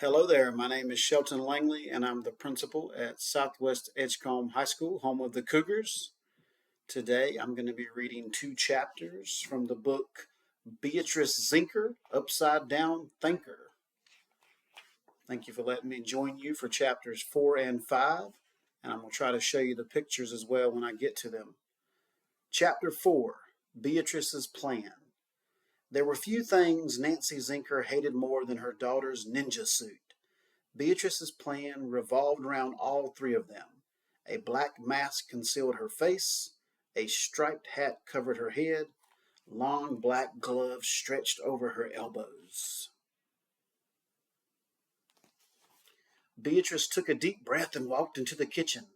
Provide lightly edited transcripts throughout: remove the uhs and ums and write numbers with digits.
Hello there, my name is Shelton Langley and I'm the principal at Southwest Edgecombe High School, home of the Cougars. Today I'm going to be reading two chapters from the book Beatrice Zinker, Upside Down Thinker. Thank you for letting me join you for chapters 4 and 5, and I'm going to try to show you the pictures as well when I get to them. Chapter 4, Beatrice's Plan. There were few things Nancy Zinker hated more than her daughter's ninja suit. Beatrice's plan revolved around all three of them. A black mask concealed her face, a striped hat covered her head, long black gloves stretched over her elbows. Beatrice took a deep breath and walked into the kitchen.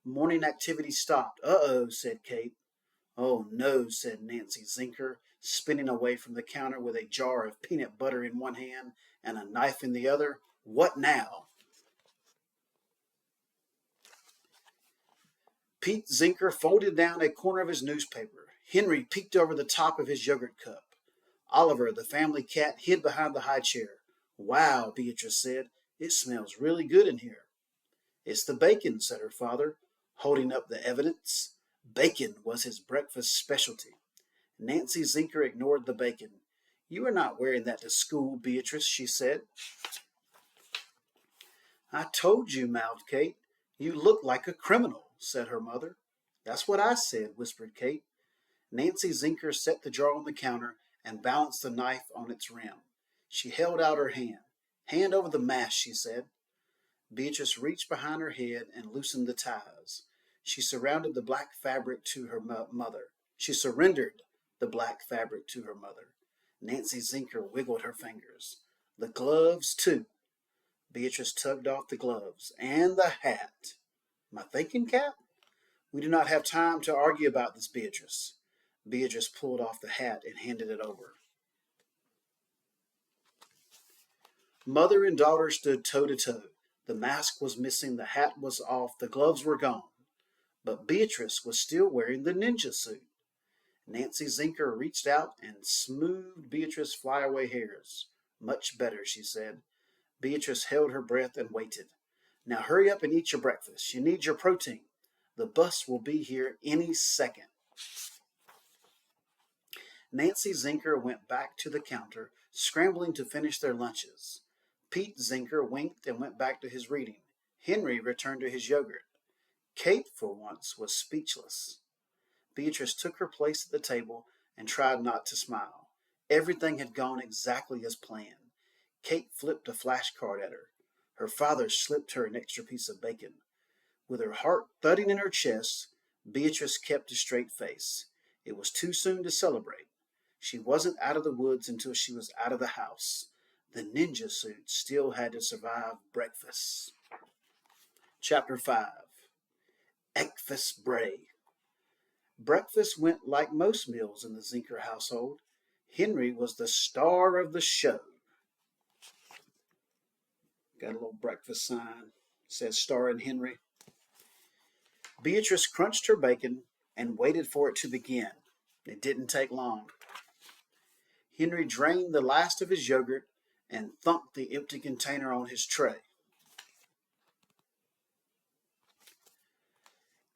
Morning activity stopped. "Uh-oh," said Kate. "Oh, no," said Nancy Zinker, spinning away from the counter with a jar of peanut butter in one hand and a knife in the other. "What now?" Pete Zinker folded down a corner of his newspaper. Henry peeked over the top of his yogurt cup. Oliver, the family cat, hid behind the high chair. "Wow," Beatrice said. "It smells really good in here." "It's the bacon," said her father, holding up the evidence. Bacon was his breakfast specialty. Nancy Zinker ignored the bacon. "You are not wearing that to school, Beatrice," she said. "I told you," mouthed Kate. "You look like a criminal," said her mother. "That's what I said," whispered Kate. Nancy Zinker set the jar on the counter and balanced the knife on its rim. She held out her hand. "Hand over the mask," she said. Beatrice reached behind her head and loosened the ties. She surrounded the black fabric to her mother. She surrendered the black fabric to her mother. Nancy Zinker wiggled her fingers. "The gloves, too." Beatrice tugged off the gloves. "And the hat." "My thinking cap?" "We do not have time to argue about this, Beatrice." Beatrice pulled off the hat and handed it over. Mother and daughter stood toe to toe. The mask was missing, the hat was off, the gloves were gone. But Beatrice was still wearing the ninja suit. Nancy Zinker reached out and smoothed Beatrice's flyaway hairs. "Much better," she said. Beatrice held her breath and waited. "Now hurry up and eat your breakfast. You need your protein. The bus will be here any second." Nancy Zinker went back to the counter, scrambling to finish their lunches. Pete Zinker winked and went back to his reading. Henry returned to his yogurt. Kate, for once, was speechless. Beatrice took her place at the table and tried not to smile. Everything had gone exactly as planned. Kate flipped a flashcard at her. Her father slipped her an extra piece of bacon. With her heart thudding in her chest, Beatrice kept a straight face. It was too soon to celebrate. She wasn't out of the woods until she was out of the house. The ninja suit still had to survive breakfast. Chapter 5. Ekfus Bray. Breakfast went like most meals in the Zinker household. Henry was the star of the show. Got a little breakfast sign. It says starring Henry. Beatrice crunched her bacon and waited for it to begin. It didn't take long. Henry drained the last of his yogurt and thumped the empty container on his tray.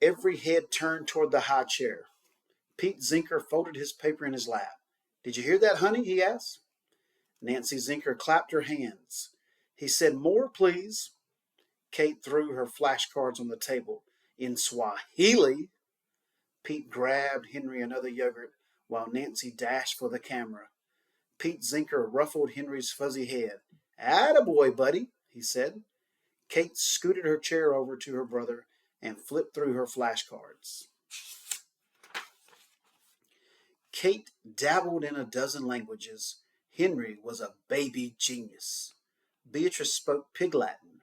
Every head turned toward the high chair. Pete Zinker folded his paper in his lap. "Did you hear that, honey?" he asked. Nancy Zinker clapped her hands. He said, "More, please." Kate threw her flashcards on the table. "In Swahili." Pete grabbed Henry another yogurt while Nancy dashed for the camera. Pete Zinker ruffled Henry's fuzzy head. "Attaboy, buddy," he said. Kate scooted her chair over to her brother and flipped through her flashcards. Kate dabbled in a dozen languages. Henry was a baby genius. Beatrice spoke Pig Latin.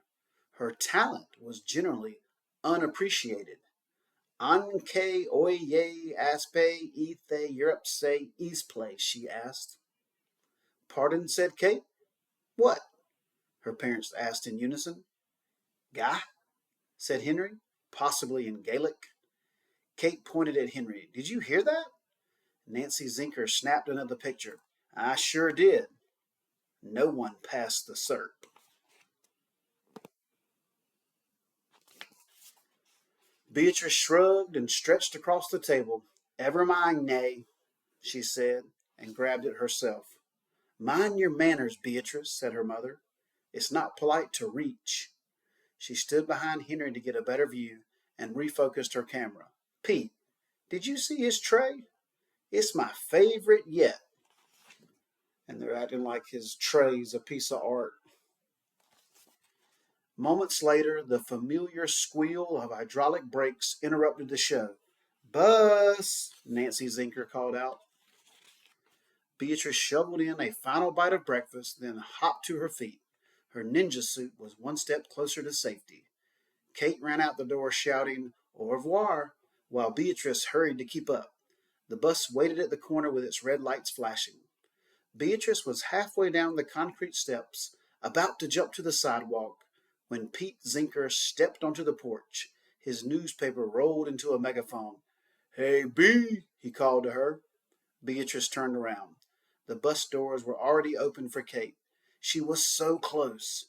Her talent was generally unappreciated. "Anke oye aspe ethe Europse eastplay," she asked. "Pardon," said Kate. "What?" her parents asked in unison. "Gah," said Henry, possibly in Gaelic. Kate pointed at Henry. "Did you hear that?" Nancy Zinker snapped another picture. "I sure did." No one passed the syrup. Beatrice shrugged and stretched across the table. "Ever mind, nay," she said, and grabbed it herself. "Mind your manners, Beatrice," said her mother. "It's not polite to reach." She stood behind Henry to get a better view and refocused her camera. "Pete, did you see his tray? It's my favorite yet." And they're acting like his tray's a piece of art. Moments later, the familiar squeal of hydraulic brakes interrupted the show. "Bus!" Nancy Zinker called out. Beatrice shoveled in a final bite of breakfast, then hopped to her feet. Her ninja suit was one step closer to safety. Kate ran out the door shouting, "Au revoir," while Beatrice hurried to keep up. The bus waited at the corner with its red lights flashing. Beatrice was halfway down the concrete steps, about to jump to the sidewalk, when Pete Zinker stepped onto the porch. His newspaper rolled into a megaphone. "Hey, Bee," he called to her. Beatrice turned around. The bus doors were already open for Kate. She was so close.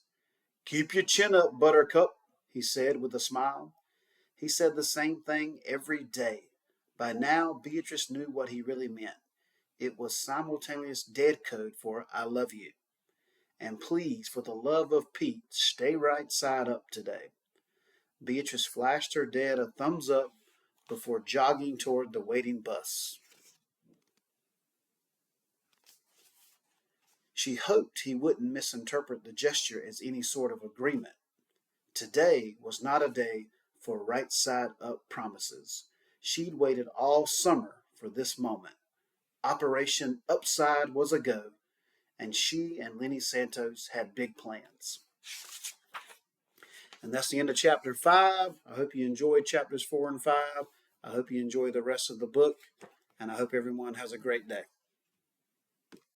"Keep your chin up, Buttercup," he said with a smile. He said the same thing every day. By now, Beatrice knew what he really meant. It was simultaneous dead code for "I love you." And please, for the love of Pete, stay right side up today. Beatrice flashed her dad a thumbs up before jogging toward the waiting bus. She hoped he wouldn't misinterpret the gesture as any sort of agreement. Today was not a day for right side up promises. She'd waited all summer for this moment. Operation Upside was a go, and she and Lenny Santos had big plans. And that's the end of chapter 5. I hope you enjoyed chapters 4 and 5. I hope you enjoy the rest of the book, and I hope everyone has a great day.